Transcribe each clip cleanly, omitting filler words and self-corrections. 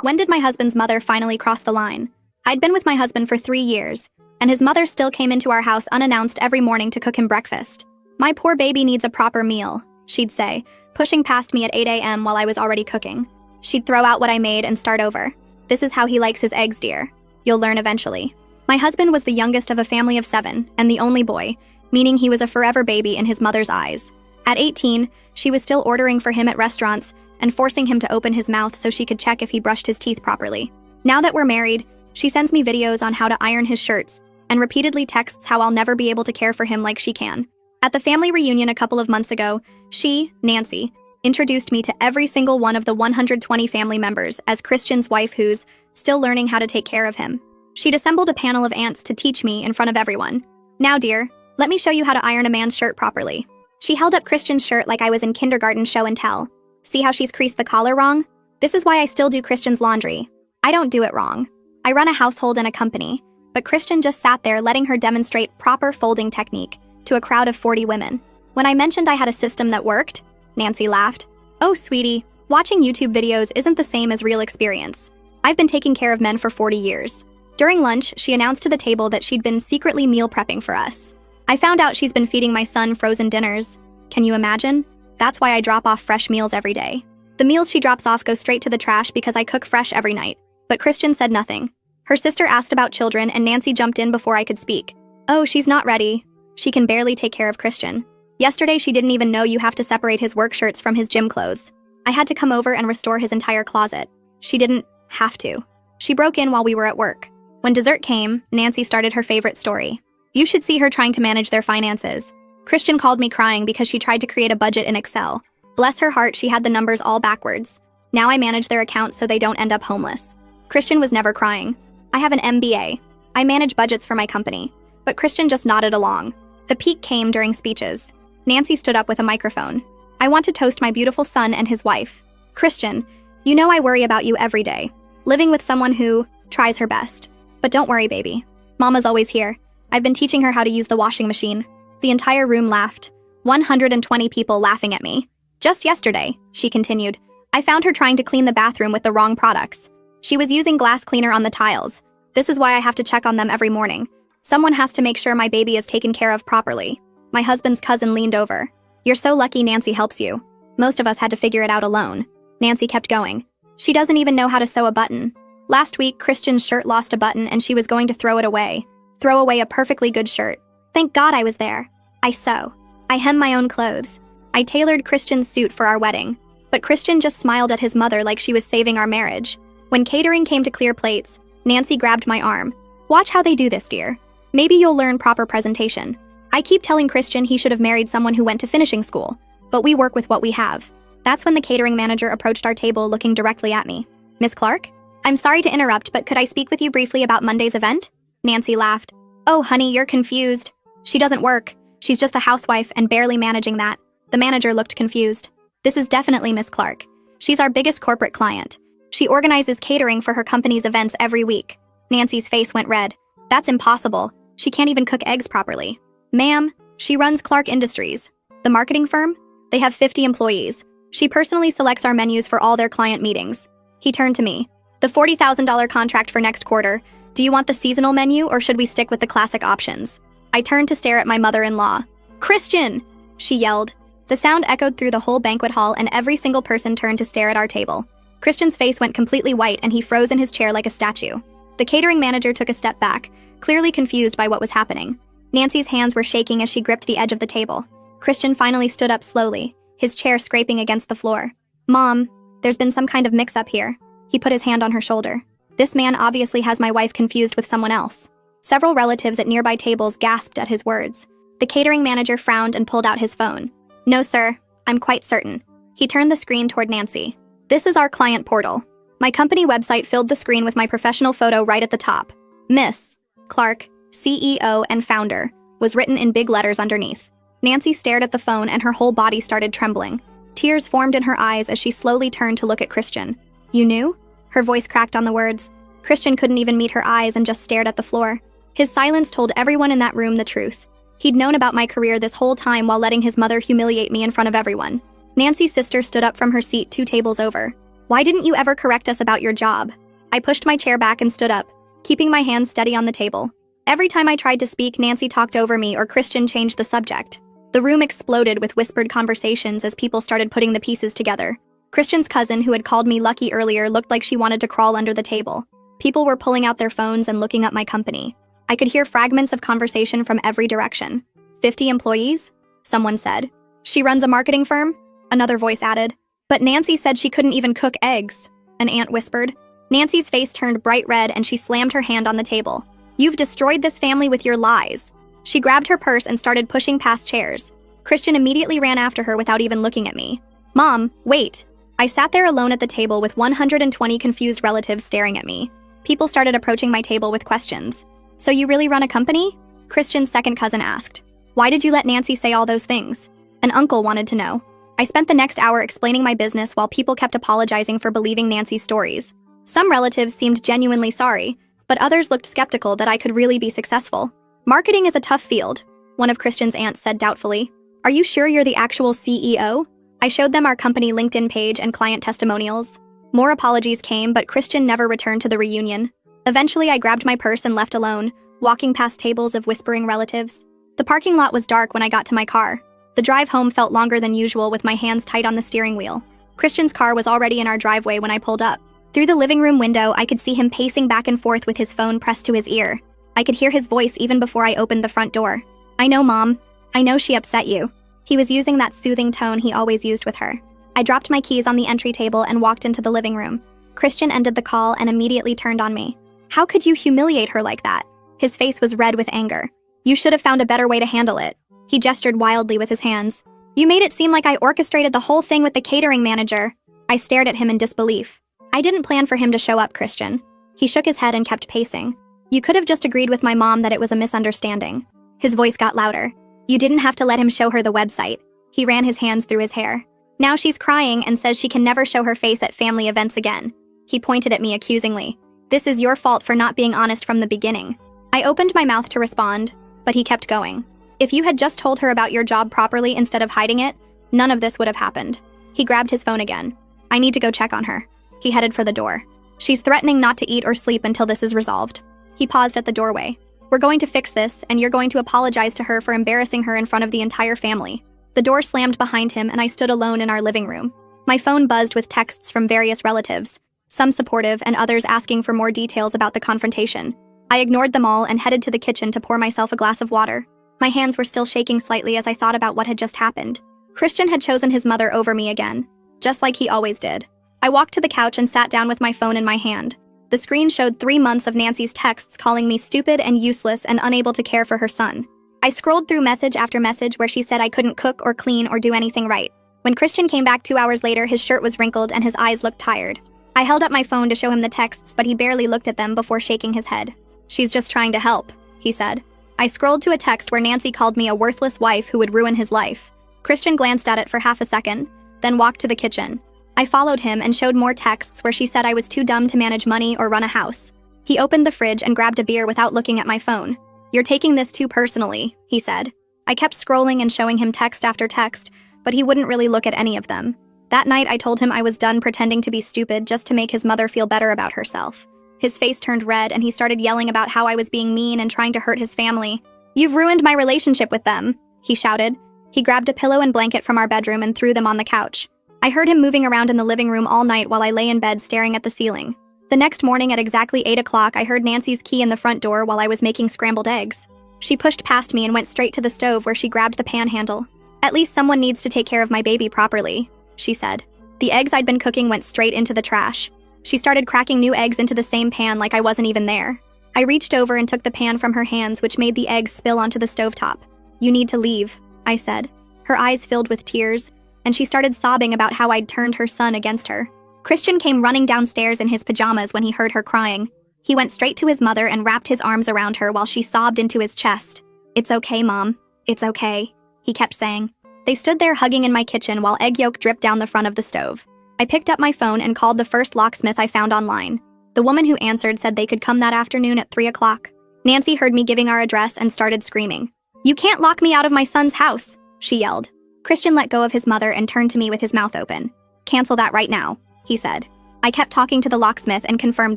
When did my husband's mother finally cross the line? I'd been with my husband for 3 years, and his mother still came into our house unannounced every morning to cook him breakfast. "My poor baby needs a proper meal," she'd say, pushing past me at 8 a.m. while I was already cooking. She'd throw out what I made and start over. "This is how he likes his eggs, dear. You'll learn eventually." My husband was the youngest of a family of 7 and the only boy, meaning he was a forever baby in his mother's eyes. At 18, she was still ordering for him at restaurants and forcing him to open his mouth so she could check if he brushed his teeth properly. Now that we're married, she sends me videos on how to iron his shirts and repeatedly texts how I'll never be able to care for him like she can. At the family reunion a couple of months ago, she, Nancy, introduced me to every single one of the 120 family members as Christian's wife who's still learning how to take care of him. She'd assembled a panel of aunts to teach me in front of everyone. "Now, dear, let me show you how to iron a man's shirt properly." She held up Christian's shirt like I was in kindergarten show and tell. "See how she's creased the collar wrong? This is why I still do Christian's laundry. I don't do it wrong. I run a household and a company." But Christian just sat there letting her demonstrate proper folding technique to a crowd of 40 women. When I mentioned I had a system that worked, Nancy laughed. "Oh, sweetie, watching YouTube videos isn't the same as real experience. I've been taking care of men for 40 years. During lunch, she announced to the table that she'd been secretly meal prepping for us. I found out she's been feeding my son frozen dinners. Can you imagine? That's why I drop off fresh meals every day. The meals she drops off go straight to the trash because I cook fresh every night." But Christian said nothing. Her sister asked about children and Nancy jumped in before I could speak. "Oh, she's not ready. She can barely take care of Christian. Yesterday she didn't even know you have to separate his work shirts from his gym clothes. I had to come over and restore his entire closet. She didn't have to. She broke in while we were at work." When dessert came, Nancy started her favorite story. "You should see her trying to manage their finances. Christian called me crying because she tried to create a budget in Excel. Bless her heart, she had the numbers all backwards. Now I manage their accounts so they don't end up homeless." Christian was never crying. "I have an MBA. I manage budgets for my company." But Christian just nodded along. The peak came during speeches. Nancy stood up with a microphone. "I want to toast my beautiful son and his wife. Christian, you know I worry about you every day, living with someone who tries her best. But don't worry, baby. Mama's always here. I've been teaching her how to use the washing machine." The entire room laughed. 120 people laughing at me. "Just yesterday," she continued, "I found her trying to clean the bathroom with the wrong products. She was using glass cleaner on the tiles. This is why I have to check on them every morning. Someone has to make sure my baby is taken care of properly." My husband's cousin leaned over. "You're so lucky Nancy helps you. Most of us had to figure it out alone." Nancy kept going. "She doesn't even know how to sew a button. Last week, Christian's shirt lost a button and she was going to throw it away. Throw away a perfectly good shirt. Thank God I was there. I sew. I hem my own clothes. I tailored Christian's suit for our wedding. But Christian just smiled at his mother like she was saving our marriage. When catering came to clear plates, Nancy grabbed my arm. "Watch how they do this, dear. Maybe you'll learn proper presentation. I keep telling Christian he should have married someone who went to finishing school, but we work with what we have." That's when the catering manager approached our table looking directly at me. "Miss Clark? I'm sorry to interrupt, but could I speak with you briefly about Monday's event?" Nancy laughed. "Oh, honey, you're confused. She doesn't work. She's just a housewife and barely managing that." The manager looked confused. "This is definitely Miss Clark. She's our biggest corporate client. She organizes catering for her company's events every week." Nancy's face went red. "That's impossible. She can't even cook eggs properly." "Ma'am, she runs Clark Industries, the marketing firm. They have 50 employees. She personally selects our menus for all their client meetings." He turned to me. "The $40,000 contract for next quarter. Do you want the seasonal menu or should we stick with the classic options?" I turned to stare at my mother-in-law. "Christian!" she yelled. The sound echoed through the whole banquet hall and every single person turned to stare at our table. Christian's face went completely white and he froze in his chair like a statue. The catering manager took a step back, clearly confused by what was happening. Nancy's hands were shaking as she gripped the edge of the table. Christian finally stood up slowly, his chair scraping against the floor. "Mom, there's been some kind of mix-up here." He put his hand on her shoulder. "This man obviously has my wife confused with someone else." Several relatives at nearby tables gasped at his words. The catering manager frowned and pulled out his phone. "No, sir, I'm quite certain." He turned the screen toward Nancy. "This is our client portal. My company website filled the screen with my professional photo right at the top. Miss Clark, CEO and founder, was written in big letters underneath." Nancy stared at the phone and her whole body started trembling. Tears formed in her eyes as she slowly turned to look at Christian. "You knew?" Her voice cracked on the words. Christian couldn't even meet her eyes and just stared at the floor. His silence told everyone in that room the truth. He'd known about my career this whole time while letting his mother humiliate me in front of everyone. Nancy's sister stood up from her seat 2 tables over. Why didn't you ever correct us about your job? I pushed my chair back and stood up, keeping my hands steady on the table. Every time I tried to speak, Nancy talked over me or Christian changed the subject. The room exploded with whispered conversations as people started putting the pieces together. Christian's cousin, who had called me lucky earlier, looked like she wanted to crawl under the table. People were pulling out their phones and looking up my company. I could hear fragments of conversation from every direction. 50 employees? Someone said. She runs a marketing firm? Another voice added. But Nancy said she couldn't even cook eggs, an aunt whispered. Nancy's face turned bright red and she slammed her hand on the table. You've destroyed this family with your lies. She grabbed her purse and started pushing past chairs. Christian immediately ran after her without even looking at me. Mom, wait. I sat there alone at the table with 120 confused relatives staring at me. People started approaching my table with questions. So you really run a company? Christian's second cousin asked. Why did you let Nancy say all those things? An uncle wanted to know. I spent the next hour explaining my business while people kept apologizing for believing Nancy's stories. Some relatives seemed genuinely sorry, but others looked skeptical that I could really be successful. Marketing is a tough field, one of Christian's aunts said doubtfully. Are you sure you're the actual CEO? I showed them our company LinkedIn page and client testimonials. More apologies came, but Christian never returned to the reunion. Eventually, I grabbed my purse and left alone, walking past tables of whispering relatives. The parking lot was dark when I got to my car. The drive home felt longer than usual with my hands tight on the steering wheel. Christian's car was already in our driveway when I pulled up. Through the living room window, I could see him pacing back and forth with his phone pressed to his ear. I could hear his voice even before I opened the front door. I know, Mom. I know she upset you. He was using that soothing tone he always used with her. I dropped my keys on the entry table and walked into the living room. Christian ended the call and immediately turned on me. How could you humiliate her like that? His face was red with anger. You should have found a better way to handle it. He gestured wildly with his hands. You made it seem like I orchestrated the whole thing with the catering manager. I stared at him in disbelief. I didn't plan for him to show up, Christian. He shook his head and kept pacing. You could have just agreed with my mom that it was a misunderstanding. His voice got louder. You didn't have to let him show her the website. He ran his hands through his hair. Now she's crying and says she can never show her face at family events again. He pointed at me accusingly. This is your fault for not being honest from the beginning. I opened my mouth to respond, but he kept going. If you had just told her about your job properly instead of hiding it, none of this would have happened. He grabbed his phone again. I need to go check on her. He headed for the door. She's threatening not to eat or sleep until this is resolved. He paused at the doorway. We're going to fix this, and you're going to apologize to her for embarrassing her in front of the entire family. The door slammed behind him, and I stood alone in our living room. My phone buzzed with texts from various relatives, some supportive and others asking for more details about the confrontation. I ignored them all and headed to the kitchen to pour myself a glass of water. My hands were still shaking slightly as I thought about what had just happened. Christian had chosen his mother over me again, just like he always did. I walked to the couch and sat down with my phone in my hand. The screen showed 3 months of Nancy's texts calling me stupid and useless and unable to care for her son. I scrolled through message after message where she said I couldn't cook or clean or do anything right. When Christian came back 2 hours later, his shirt was wrinkled and his eyes looked tired. I held up my phone to show him the texts, but he barely looked at them before shaking his head. She's just trying to help, he said. I scrolled to a text where Nancy called me a worthless wife who would ruin his life. Christian glanced at it for half a second, then walked to the kitchen. I followed him and showed more texts where she said I was too dumb to manage money or run a house. He opened the fridge and grabbed a beer without looking at my phone. You're taking this too personally, he said. I kept scrolling and showing him text after text, but he wouldn't really look at any of them. That night, I told him I was done pretending to be stupid just to make his mother feel better about herself. His face turned red and he started yelling about how I was being mean and trying to hurt his family. You've ruined my relationship with them, he shouted. He grabbed a pillow and blanket from our bedroom and threw them on the couch. I heard him moving around in the living room all night while I lay in bed staring at the ceiling. The next morning at exactly 8 o'clock, I heard Nancy's key in the front door while I was making scrambled eggs. She pushed past me and went straight to the stove where she grabbed the pan handle. At least someone needs to take care of my baby properly, she said. The eggs I'd been cooking went straight into the trash. She started cracking new eggs into the same pan like I wasn't even there. I reached over and took the pan from her hands, which made the eggs spill onto the stovetop. You need to leave, I said. Her eyes filled with tears, and she started sobbing about how I'd turned her son against her. Christian came running downstairs in his pajamas when he heard her crying. He went straight to his mother and wrapped his arms around her while she sobbed into his chest. It's okay, Mom. It's okay, he kept saying. They stood there hugging in my kitchen while egg yolk dripped down the front of the stove. I picked up my phone and called the first locksmith I found online. The woman who answered said they could come that afternoon at 3 o'clock. Nancy heard me giving our address and started screaming. You can't lock me out of my son's house, she yelled. Christian let go of his mother and turned to me with his mouth open. Cancel that right now, he said. I kept talking to the locksmith and confirmed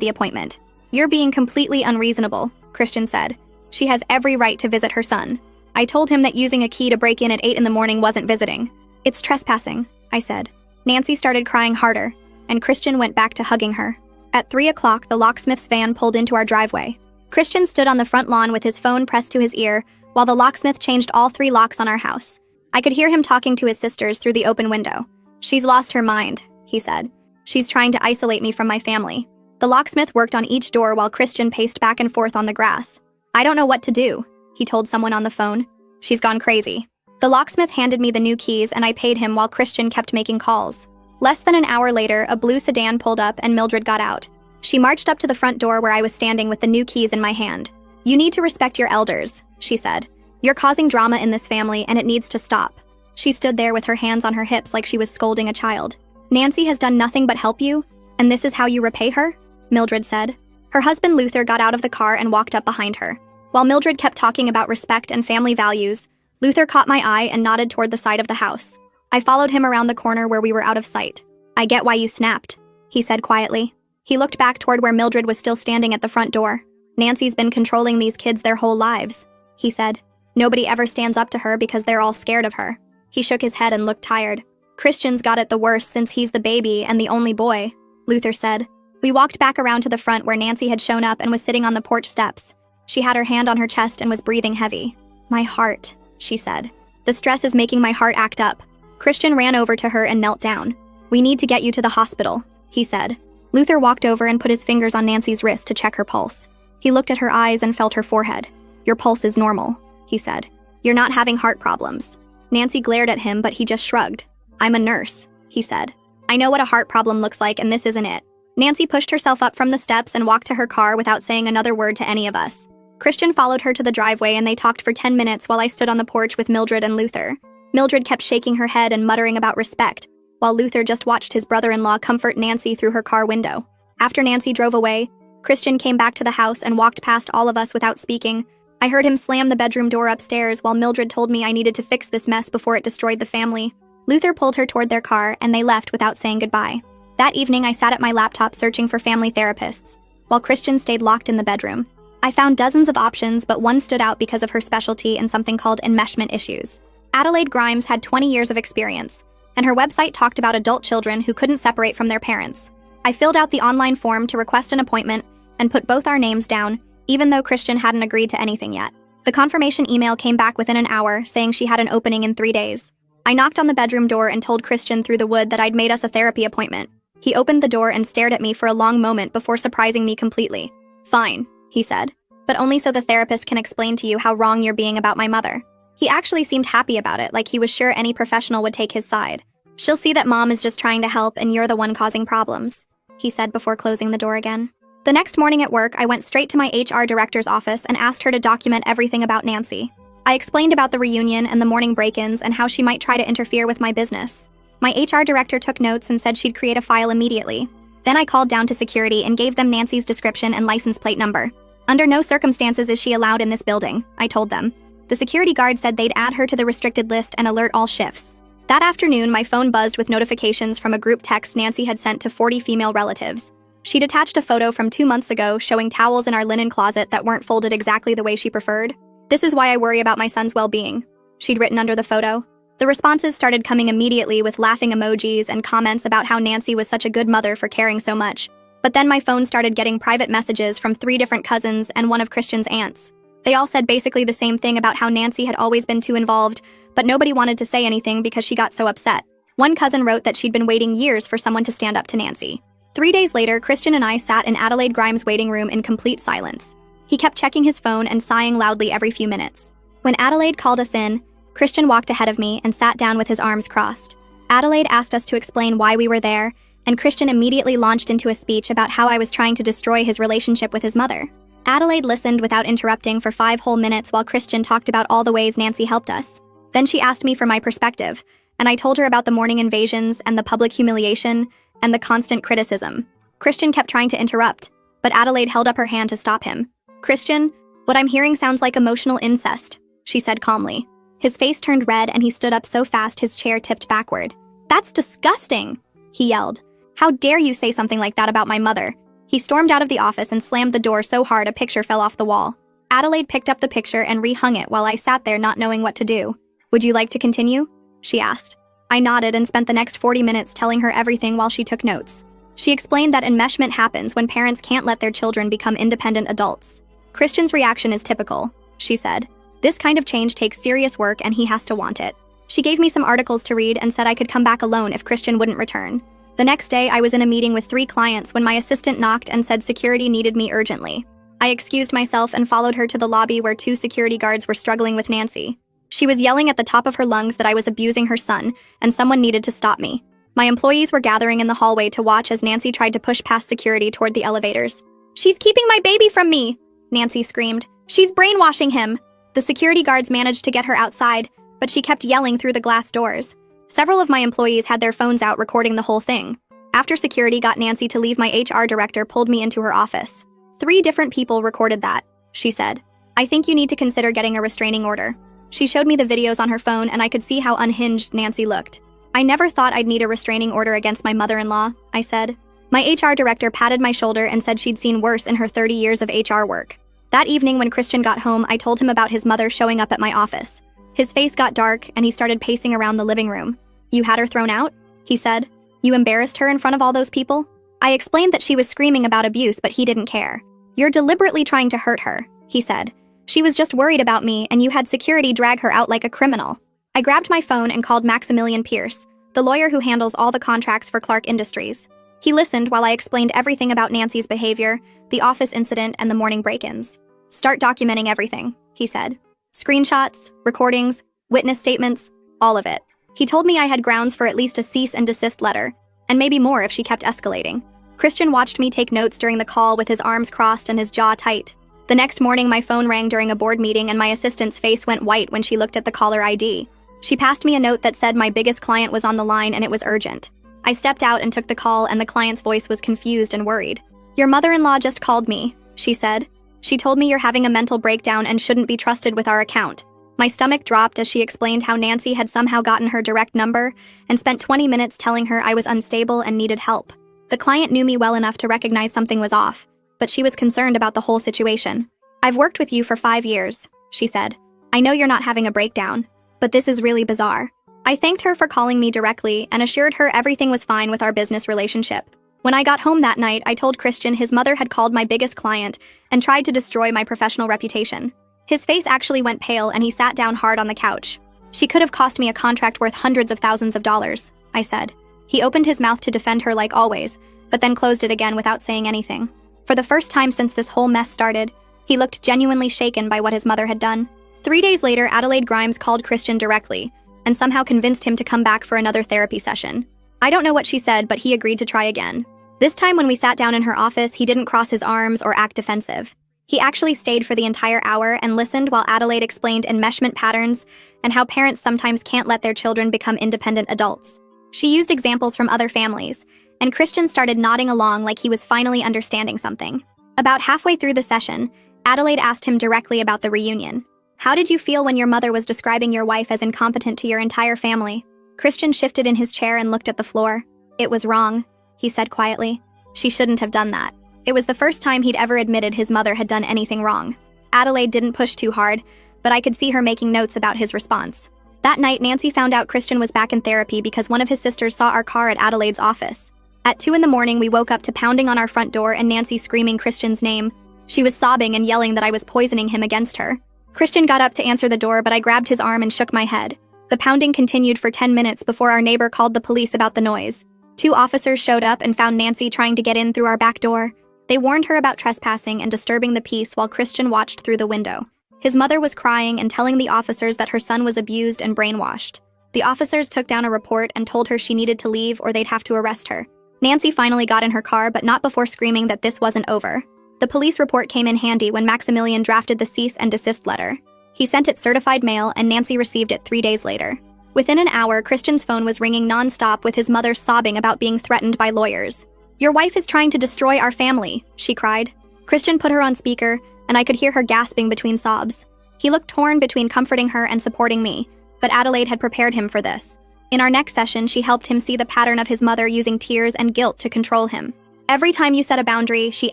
the appointment. "You're being completely unreasonable," Christian said. "She has every right to visit her son." I told him that using a key to break in at 8 in the morning wasn't visiting. "It's trespassing," I said. Nancy started crying harder, and Christian went back to hugging her. At 3 o'clock, the locksmith's van pulled into our driveway. Christian stood on the front lawn with his phone pressed to his ear while the locksmith changed all 3 locks on our house. I could hear him talking to his sisters through the open window. "She's lost her mind," he said. "She's trying to isolate me from my family." The locksmith worked on each door while Christian paced back and forth on the grass. "I don't know what to do," he told someone on the phone. "She's gone crazy." The locksmith handed me the new keys and I paid him while Christian kept making calls. Less than an hour later, a blue sedan pulled up and Mildred got out. She marched up to the front door where I was standing with the new keys in my hand. "You need to respect your elders," she said. "You're causing drama in this family and it needs to stop." She stood there with her hands on her hips like she was scolding a child. "Nancy has done nothing but help you, and this is how you repay her?" Mildred said. Her husband Luther got out of the car and walked up behind her. While Mildred kept talking about respect and family values, Luther caught my eye and nodded toward the side of the house. I followed him around the corner where we were out of sight. "I get why you snapped," he said quietly. He looked back toward where Mildred was still standing at the front door. "Nancy's been controlling these kids their whole lives," he said. "Nobody ever stands up to her because they're all scared of her." He shook his head and looked tired. "Christian's got it the worst since he's the baby and the only boy," Luther said. We walked back around to the front where Nancy had shown up and was sitting on the porch steps. She had her hand on her chest and was breathing heavy. "My heart," she said. "The stress is making my heart act up." Christian ran over to her and knelt down. "We need to get you to the hospital," he said. Luther walked over and put his fingers on Nancy's wrist to check her pulse. He looked at her eyes and felt her forehead. "Your pulse is normal," he said. "You're not having heart problems." Nancy glared at him, but he just shrugged. "I'm a nurse," he said. "I know what a heart problem looks like, and this isn't it." Nancy pushed herself up from the steps and walked to her car without saying another word to any of us. Christian followed her to the driveway and they talked for 10 minutes while I stood on the porch with Mildred and Luther. Mildred kept shaking her head and muttering about respect, while Luther just watched his brother-in-law comfort Nancy through her car window. After Nancy drove away, Christian came back to the house and walked past all of us without speaking. I heard him slam the bedroom door upstairs while Mildred told me I needed to fix this mess before it destroyed the family. Luther pulled her toward their car and they left without saying goodbye. That evening, I sat at my laptop searching for family therapists, while Christian stayed locked in the bedroom. I found dozens of options, but one stood out because of her specialty in something called enmeshment issues. Adelaide Grimes had 20 years of experience, and her website talked about adult children who couldn't separate from their parents. I filled out the online form to request an appointment and put both our names down, even though Christian hadn't agreed to anything yet. The confirmation email came back within an hour, saying she had an opening in 3 days. I knocked on the bedroom door and told Christian through the wood that I'd made us a therapy appointment. He opened the door and stared at me for a long moment before surprising me completely. "Fine," he said, "but only so the therapist can explain to you how wrong you're being about my mother." He actually seemed happy about it, like he was sure any professional would take his side. "She'll see that mom is just trying to help and you're the one causing problems," he said before closing the door again. The next morning at work, I went straight to my HR director's office and asked her to document everything about Nancy. I explained about the reunion and the morning break-ins and how she might try to interfere with my business. My HR director took notes and said she'd create a file immediately. Then I called down to security and gave them Nancy's description and license plate number. "Under no circumstances is she allowed in this building," I told them. The security guard said they'd add her to the restricted list and alert all shifts. That afternoon, my phone buzzed with notifications from a group text Nancy had sent to 40 female relatives. She'd attached a photo from 2 months ago showing towels in our linen closet that weren't folded exactly the way she preferred. "This is why I worry about my son's well-being," she'd written under the photo. The responses started coming immediately with laughing emojis and comments about how Nancy was such a good mother for caring so much. But then my phone started getting private messages from 3 different cousins and one of Christian's aunts. They all said basically the same thing about how Nancy had always been too involved, but nobody wanted to say anything because she got so upset. One cousin wrote that she'd been waiting years for someone to stand up to Nancy. 3 days later, Christian and I sat in Adelaide Grimes' waiting room in complete silence. He kept checking his phone and sighing loudly every few minutes. When Adelaide called us in, Christian walked ahead of me and sat down with his arms crossed. Adelaide asked us to explain why we were there, and Christian immediately launched into a speech about how I was trying to destroy his relationship with his mother. Adelaide listened without interrupting for 5 whole minutes while Christian talked about all the ways Nancy helped us. Then she asked me for my perspective, and I told her about the morning invasions and the public humiliation and the constant criticism. Christian kept trying to interrupt, but Adelaide held up her hand to stop him. "Christian, what I'm hearing sounds like emotional incest," she said calmly. His face turned red and he stood up so fast his chair tipped backward. "That's disgusting," he yelled. How dare you say something like that about my mother? He stormed out of the office and slammed the door so hard a picture fell off the wall. Adelaide picked up the picture and rehung it while I sat there not knowing what to do. Would you like to continue? She asked. I nodded and spent the next 40 minutes telling her everything while she took notes. She explained that enmeshment happens when parents can't let their children become independent adults. Christian's reaction is typical, she said. This kind of change takes serious work and he has to want it. She gave me some articles to read and said I could come back alone if Christian wouldn't return. The next day, I was in a meeting with 3 clients when my assistant knocked and said security needed me urgently. I excused myself and followed her to the lobby where 2 security guards were struggling with Nancy. She was yelling at the top of her lungs that I was abusing her son, and someone needed to stop me. My employees were gathering in the hallway to watch as Nancy tried to push past security toward the elevators. She's keeping my baby from me, Nancy screamed. She's brainwashing him. The security guards managed to get her outside, but she kept yelling through the glass doors. Several of my employees had their phones out recording the whole thing. After security got Nancy to leave, my HR director pulled me into her office. 3 different people recorded that, she said. I think you need to consider getting a restraining order. She showed me the videos on her phone and I could see how unhinged Nancy looked. I never thought I'd need a restraining order against my mother-in-law, I said. My HR director patted my shoulder and said she'd seen worse in her 30 years of HR work. That evening when Christian got home, I told him about his mother showing up at my office. His face got dark and he started pacing around the living room. You had her thrown out? He said. You embarrassed her in front of all those people? I explained that she was screaming about abuse, but he didn't care. You're deliberately trying to hurt her, he said. She was just worried about me and you had security drag her out like a criminal. I grabbed my phone and called Maximilian Pierce, the lawyer who handles all the contracts for Clark Industries. He listened while I explained everything about Nancy's behavior, the office incident, and the morning break-ins. Start documenting everything, he said. Screenshots, recordings, witness statements, all of it. He told me I had grounds for at least a cease and desist letter, and maybe more if she kept escalating. Christian watched me take notes during the call with his arms crossed and his jaw tight. The next morning, my phone rang during a board meeting and my assistant's face went white when she looked at the caller ID. She passed me a note that said my biggest client was on the line and it was urgent. I stepped out and took the call and the client's voice was confused and worried. Your mother-in-law just called me, she said. She told me you're having a mental breakdown and shouldn't be trusted with our account. My stomach dropped as she explained how Nancy had somehow gotten her direct number and spent 20 minutes telling her I was unstable and needed help. The client knew me well enough to recognize something was off, but she was concerned about the whole situation. I've worked with you for 5 years, she said. I know you're not having a breakdown, but this is really bizarre. I thanked her for calling me directly and assured her everything was fine with our business relationship. When I got home that night, I told Christian his mother had called my biggest client and tried to destroy my professional reputation. His face actually went pale and he sat down hard on the couch. She could have cost me a contract worth hundreds of thousands of dollars, I said. He opened his mouth to defend her like always, but then closed it again without saying anything. For the first time since this whole mess started, he looked genuinely shaken by what his mother had done. 3 days later, Adelaide Grimes called Christian directly and somehow convinced him to come back for another therapy session. I don't know what she said, but he agreed to try again. This time when we sat down in her office, he didn't cross his arms or act defensive. He actually stayed for the entire hour and listened while Adelaide explained enmeshment patterns and how parents sometimes can't let their children become independent adults. She used examples from other families, and Christian started nodding along like he was finally understanding something. About halfway through the session, Adelaide asked him directly about the reunion. How did you feel when your mother was describing your wife as incompetent to your entire family? Christian shifted in his chair and looked at the floor. It was wrong, he said quietly. She shouldn't have done that. It was the first time he'd ever admitted his mother had done anything wrong. Adelaide didn't push too hard, but I could see her making notes about his response. That night, Nancy found out Christian was back in therapy because one of his sisters saw our car at Adelaide's office. At 2 a.m, we woke up to pounding on our front door and Nancy screaming Christian's name. She was sobbing and yelling that I was poisoning him against her. Christian got up to answer the door, but I grabbed his arm and shook my head. The pounding continued for 10 minutes before our neighbor called the police about the noise. 2 officers showed up and found Nancy trying to get in through our back door. They warned her about trespassing and disturbing the peace while Christian watched through the window. His mother was crying and telling the officers that her son was abused and brainwashed. The officers took down a report and told her she needed to leave or they'd have to arrest her. Nancy finally got in her car, but not before screaming that this wasn't over. The police report came in handy when Maximilian drafted the cease and desist letter. He sent it certified mail and Nancy received it 3 days later. Within an hour, Christian's phone was ringing nonstop with his mother sobbing about being threatened by lawyers. Your wife is trying to destroy our family, she cried. Christian put her on speaker, and I could hear her gasping between sobs. He looked torn between comforting her and supporting me, but Adelaide had prepared him for this. In our next session, she helped him see the pattern of his mother using tears and guilt to control him. Every time you set a boundary, she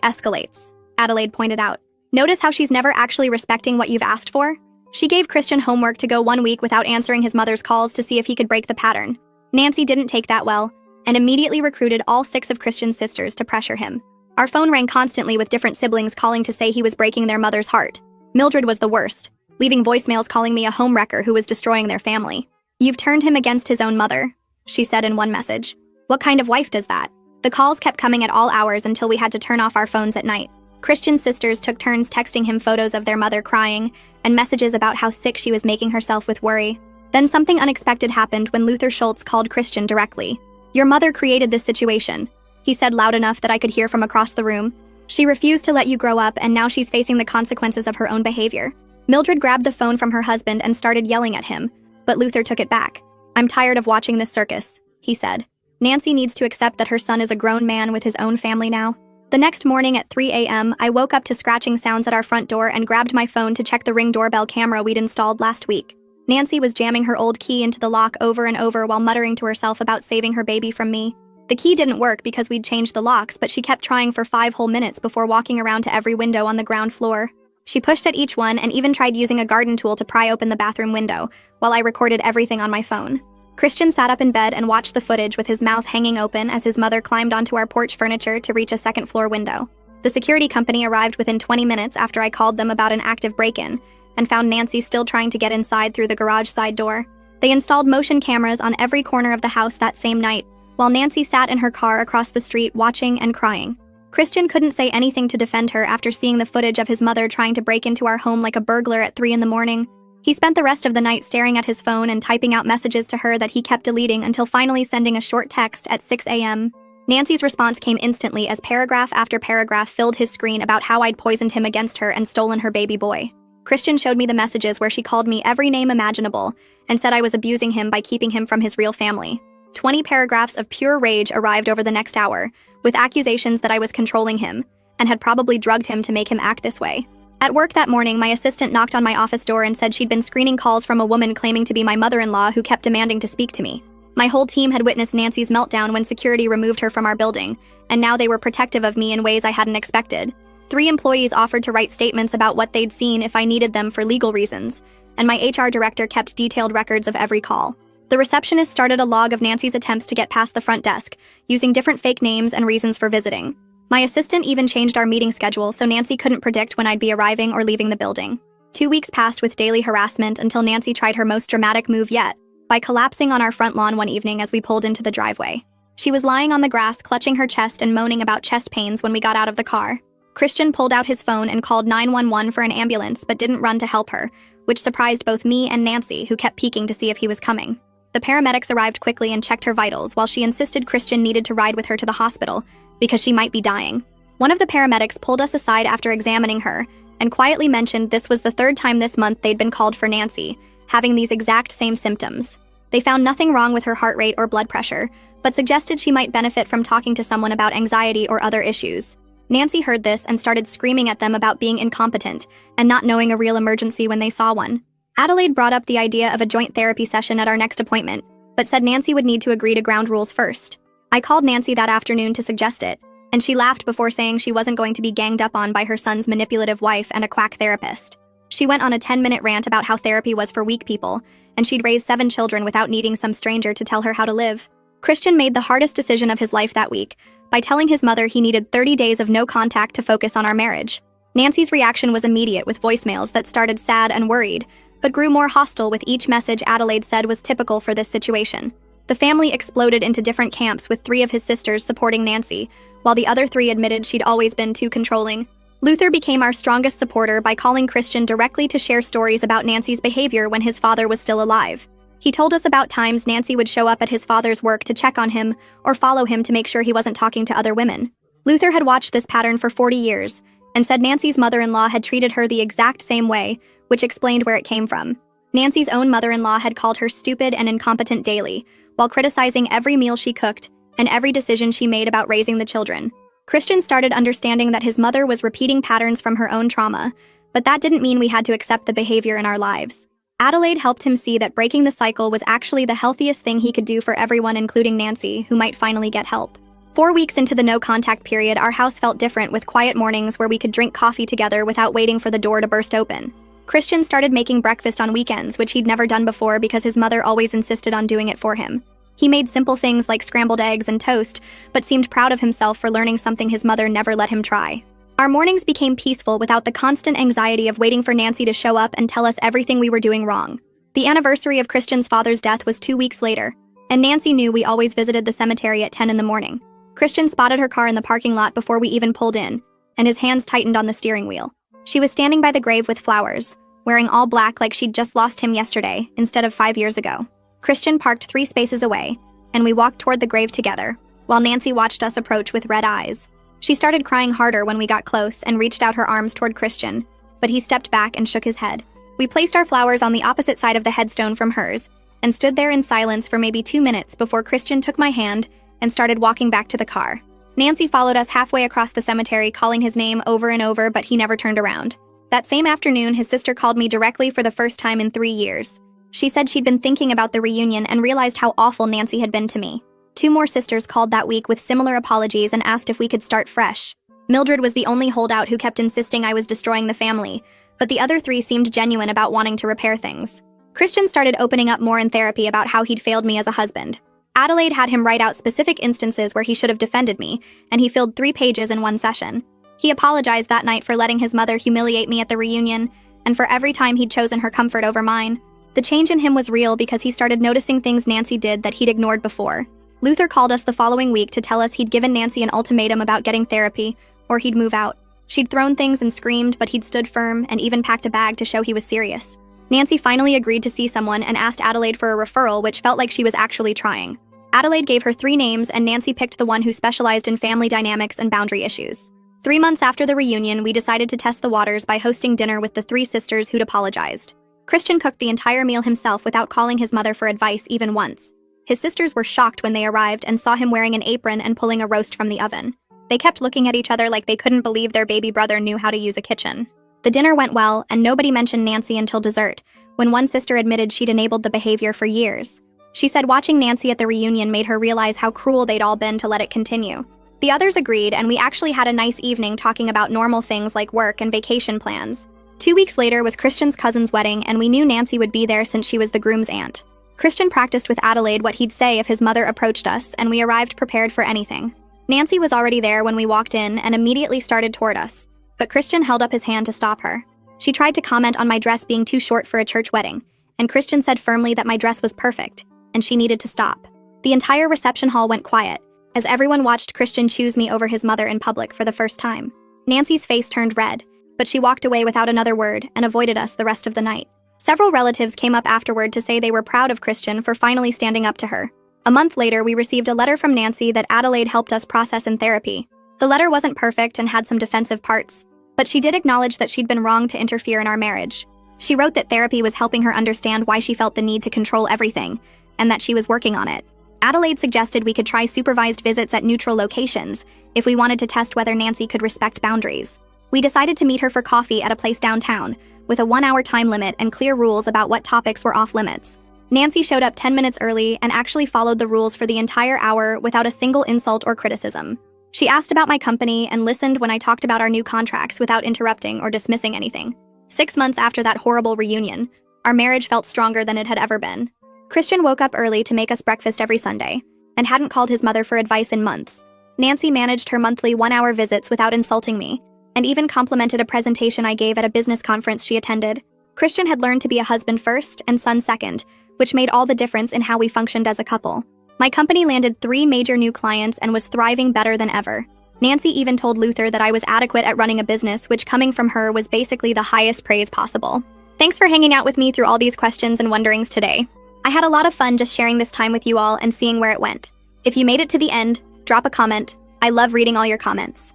escalates, Adelaide pointed out. Notice how she's never actually respecting what you've asked for? She gave Christian homework to go 1 week without answering his mother's calls to see if he could break the pattern. Nancy didn't take that well, and immediately recruited all 6 of Christian's sisters to pressure him. Our phone rang constantly with different siblings calling to say he was breaking their mother's heart. Mildred was the worst, leaving voicemails calling me a homewrecker who was destroying their family. "You've turned him against his own mother," she said in one message. "What kind of wife does that?" The calls kept coming at all hours until we had to turn off our phones at night. Christian's sisters took turns texting him photos of their mother crying and messages about how sick she was making herself with worry. Then something unexpected happened when Luther Schultz called Christian directly. "Your mother created this situation," he said loud enough that I could hear from across the room. "She refused to let you grow up, and now she's facing the consequences of her own behavior." Mildred grabbed the phone from her husband and started yelling at him, but Luther took it back. "I'm tired of watching this circus," he said. "Nancy needs to accept that her son is a grown man with his own family now." The next morning at 3 a.m., I woke up to scratching sounds at our front door and grabbed my phone to check the Ring doorbell camera we'd installed last week. Nancy was jamming her old key into the lock over and over while muttering to herself about saving her baby from me. The key didn't work because we'd changed the locks, but she kept trying for 5 whole minutes before walking around to every window on the ground floor. She pushed at each one and even tried using a garden tool to pry open the bathroom window, while I recorded everything on my phone. Christian sat up in bed and watched the footage with his mouth hanging open as his mother climbed onto our porch furniture to reach a second-floor window. The security company arrived within 20 minutes after I called them about an active break-in, and found Nancy still trying to get inside through the garage side door. They installed motion cameras on every corner of the house that same night, while Nancy sat in her car across the street watching and crying. Christian couldn't say anything to defend her after seeing the footage of his mother trying to break into our home like a burglar at 3 in the morning. He spent the rest of the night staring at his phone and typing out messages to her that he kept deleting until finally sending a short text at 6 a.m. Nancy's response came instantly as paragraph after paragraph filled his screen about how I'd poisoned him against her and stolen her baby boy. Christian showed me the messages where she called me every name imaginable and said I was abusing him by keeping him from his real family. 20 paragraphs of pure rage arrived over the next hour, with accusations that I was controlling him and had probably drugged him to make him act this way. At work that morning, my assistant knocked on my office door and said she'd been screening calls from a woman claiming to be my mother-in-law who kept demanding to speak to me. My whole team had witnessed Nancy's meltdown when security removed her from our building, and now they were protective of me in ways I hadn't expected. 3 employees offered to write statements about what they'd seen if I needed them for legal reasons, and my HR director kept detailed records of every call. The receptionist started a log of Nancy's attempts to get past the front desk, using different fake names and reasons for visiting. My assistant even changed our meeting schedule so Nancy couldn't predict when I'd be arriving or leaving the building. 2 weeks passed with daily harassment until Nancy tried her most dramatic move yet, by collapsing on our front lawn one evening as we pulled into the driveway. She was lying on the grass, clutching her chest and moaning about chest pains when we got out of the car. Christian pulled out his phone and called 911 for an ambulance but didn't run to help her, which surprised both me and Nancy, who kept peeking to see if he was coming. The paramedics arrived quickly and checked her vitals while she insisted Christian needed to ride with her to the hospital because she might be dying. One of the paramedics pulled us aside after examining her and quietly mentioned this was the 3rd time this month they'd been called for Nancy, having these exact same symptoms. They found nothing wrong with her heart rate or blood pressure, but suggested she might benefit from talking to someone about anxiety or other issues. Nancy heard this and started screaming at them about being incompetent and not knowing a real emergency when they saw one. Adelaide brought up the idea of a joint therapy session at our next appointment, but said Nancy would need to agree to ground rules first. I called Nancy that afternoon to suggest it, and she laughed before saying she wasn't going to be ganged up on by her son's manipulative wife and a quack therapist. She went on a 10-minute rant about how therapy was for weak people, and she'd raised 7 children without needing some stranger to tell her how to live. Christian made the hardest decision of his life that week by telling his mother he needed 30 days of no contact to focus on our marriage. Nancy's reaction was immediate with voicemails that started sad and worried, but grew more hostile with each message Adelaide said was typical for this situation. The family exploded into different camps with 3 of his sisters supporting Nancy, while the other 3 admitted she'd always been too controlling. Luther became our strongest supporter by calling Christian directly to share stories about Nancy's behavior when his father was still alive. He told us about times Nancy would show up at his father's work to check on him or follow him to make sure he wasn't talking to other women. Luther had watched this pattern for 40 years and said Nancy's mother-in-law had treated her the exact same way, which explained where it came from. Nancy's own mother-in-law had called her stupid and incompetent daily, while criticizing every meal she cooked and every decision she made about raising the children. Christian started understanding that his mother was repeating patterns from her own trauma, but that didn't mean we had to accept the behavior in our lives. Adelaide helped him see that breaking the cycle was actually the healthiest thing he could do for everyone, including Nancy, who might finally get help. 4 weeks into the no-contact period, our house felt different, with quiet mornings where we could drink coffee together without waiting for the door to burst open. Christian started making breakfast on weekends, which he'd never done before because his mother always insisted on doing it for him. He made simple things like scrambled eggs and toast, but seemed proud of himself for learning something his mother never let him try. Our mornings became peaceful without the constant anxiety of waiting for Nancy to show up and tell us everything we were doing wrong. The anniversary of Christian's father's death was 2 weeks later, and Nancy knew we always visited the cemetery at 10 in the morning. Christian spotted her car in the parking lot before we even pulled in, and his hands tightened on the steering wheel. She was standing by the grave with flowers, wearing all black like she'd just lost him yesterday instead of 5 years ago. Christian parked 3 spaces away, and we walked toward the grave together, while Nancy watched us approach with red eyes. She started crying harder when we got close and reached out her arms toward Christian, but he stepped back and shook his head. We placed our flowers on the opposite side of the headstone from hers, and stood there in silence for maybe 2 minutes before Christian took my hand and started walking back to the car. Nancy followed us halfway across the cemetery, calling his name over and over, but he never turned around. That same afternoon, his sister called me directly for the first time in 3 years. She said she'd been thinking about the reunion and realized how awful Nancy had been to me. 2 more sisters called that week with similar apologies and asked if we could start fresh. Mildred was the only holdout who kept insisting I was destroying the family, but the other 3 seemed genuine about wanting to repair things. Christian started opening up more in therapy about how he'd failed me as a husband. Adelaide had him write out specific instances where he should have defended me, and he filled 3 pages in one session. He apologized that night for letting his mother humiliate me at the reunion, and for every time he'd chosen her comfort over mine. The change in him was real because he started noticing things Nancy did that he'd ignored before. Luther called us the following week to tell us he'd given Nancy an ultimatum about getting therapy, or he'd move out. She'd thrown things and screamed, but he'd stood firm and even packed a bag to show he was serious. Nancy finally agreed to see someone and asked Adelaide for a referral, which felt like she was actually trying. Adelaide gave her 3 names, and Nancy picked the one who specialized in family dynamics and boundary issues. 3 months after the reunion, we decided to test the waters by hosting dinner with the 3 sisters who'd apologized. Christian cooked the entire meal himself without calling his mother for advice even once. His sisters were shocked when they arrived and saw him wearing an apron and pulling a roast from the oven. They kept looking at each other like they couldn't believe their baby brother knew how to use a kitchen. The dinner went well, and nobody mentioned Nancy until dessert, when one sister admitted she'd enabled the behavior for years. She said watching Nancy at the reunion made her realize how cruel they'd all been to let it continue. The others agreed, and we actually had a nice evening talking about normal things like work and vacation plans. 2 weeks later was Christian's cousin's wedding, and we knew Nancy would be there since she was the groom's aunt. Christian practiced with Adelaide what he'd say if his mother approached us, and we arrived prepared for anything. Nancy was already there when we walked in and immediately started toward us, but Christian held up his hand to stop her. She tried to comment on my dress being too short for a church wedding, and Christian said firmly that my dress was perfect, and she needed to stop. The entire reception hall went quiet, as everyone watched Christian choose me over his mother in public for the first time. Nancy's face turned red, but she walked away without another word and avoided us the rest of the night. Several relatives came up afterward to say they were proud of Christian for finally standing up to her. A month later, we received a letter from Nancy that Adelaide helped us process in therapy. The letter wasn't perfect and had some defensive parts, but she did acknowledge that she'd been wrong to interfere in our marriage. She wrote that therapy was helping her understand why she felt the need to control everything, and that she was working on it. Adelaide suggested we could try supervised visits at neutral locations if we wanted to test whether Nancy could respect boundaries. We decided to meet her for coffee at a place downtown, with a 1-hour time limit and clear rules about what topics were off limits. Nancy showed up 10 minutes early and actually followed the rules for the entire hour without a single insult or criticism. She asked about my company and listened when I talked about our new contracts without interrupting or dismissing anything. 6 months after that horrible reunion, our marriage felt stronger than it had ever been. Christian woke up early to make us breakfast every Sunday, and hadn't called his mother for advice in months. Nancy managed her monthly 1-hour visits without insulting me, and even complimented a presentation I gave at a business conference she attended. Christian had learned to be a husband first and son second, which made all the difference in how we functioned as a couple. My company landed 3 major new clients and was thriving better than ever. Nancy even told Luther that I was adequate at running a business, which coming from her was basically the highest praise possible. Thanks for hanging out with me through all these questions and wonderings today. I had a lot of fun just sharing this time with you all and seeing where it went. If you made it to the end, drop a comment. I love reading all your comments.